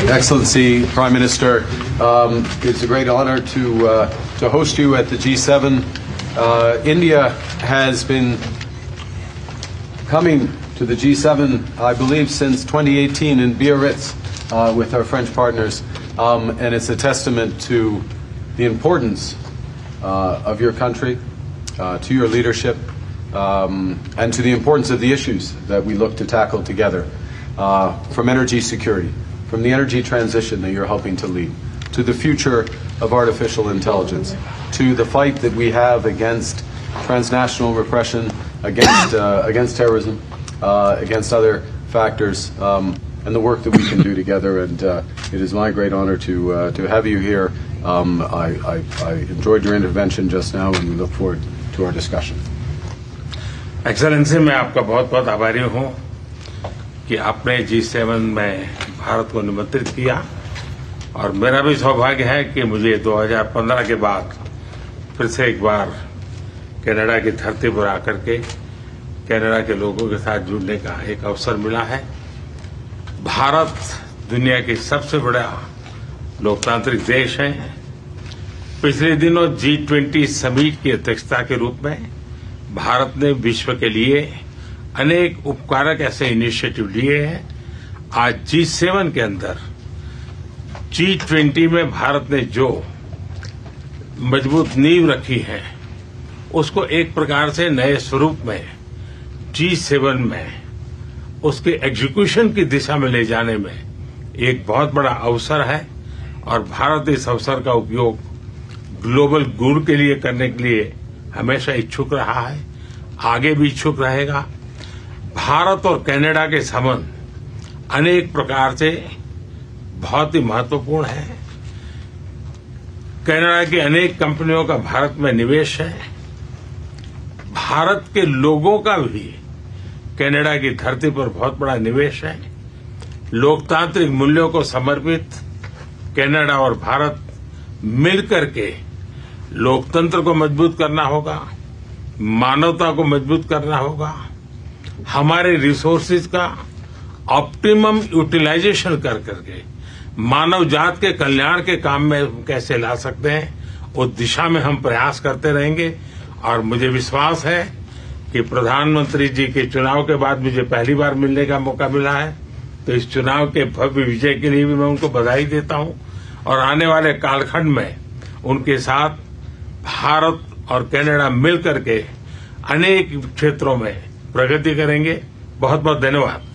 Excellency, Prime Minister, it's a great honor to host you at the G7. India has been coming to the G7, I believe, since 2018 in Biarritz with our French partners, and it's a testament to the importance of your country, to your leadership, and to the importance of the issues that we look to tackle together, from energy security, from the energy transition that you're helping to lead, to the future of artificial intelligence, to the fight that we have against transnational repression, against terrorism, against other factors, and the work that we can do together. And it is my great honor to have you here. I enjoyed your intervention just now, and we look forward to our discussion. Excellency, मैं आपका बहुत बहुत आभारी हूं कि आपने G7 में भारत को निमंत्रित किया, और मेरा भी सौभाग्य है कि मुझे 2015 के बाद फिर से एक बार कनाडा की धरती पर आकर के कनाडा के लोगों के साथ जुड़ने का एक अवसर मिला है। भारत दुनिया की सबसे बड़ा लोकतांत्रिक देश है। पिछले दिनों G20 समिट की अध्यक्षता के रूप में भारत ने विश्व के लिए अनेक उपकारक ऐसे इनिशिएटिव लिए हैं। आज G7 के अंदर G20 में भारत ने जो मजबूत नींव रखी है, उसको एक प्रकार से नए स्वरूप में G7 में उसके एग्जीक्यूशन की दिशा में ले जाने में एक बहुत बड़ा अवसर है, और भारत इस अवसर का उपयोग ग्लोबल गुड के लिए करने के लिए हमेशा इच्छुक रहा है, आगे भी इच्छुक रहेगा। भारत और कनाडा के संबंध अनेक प्रकार से बहुत ही महत्वपूर्ण है। कनाडा की अनेक कंपनियों का भारत में निवेश है। भारत के लोगों का भी कनाडा की धरती पर बहुत बड़ा निवेश है। लोकतांत्रिक मूल्यों को समर्पित कनाडा और भारत मिलकर के लोकतंत्र को मजबूत करना होगा, मानवता को मजबूत करना होगा, हमारे रिसोर्सेज का ऑप्टिमम यूटिलाइजेशन कर करके मानव जात के कल्याण के काम में कैसे ला सकते हैं, उस दिशा में हम प्रयास करते रहेंगे। और मुझे विश्वास है कि प्रधानमंत्री जी के चुनाव के बाद मुझे पहली बार मिलने का मौका मिला है, तो इस चुनाव के भव्य विजय के लिए भी मैं उनको बधाई देता हूं, और आने वाले कालखंड में उनके साथ भारत और कनाडा मिलकर के अनेक क्षेत्रों में प्रगति करेंगे। बहुत बहुत धन्यवाद।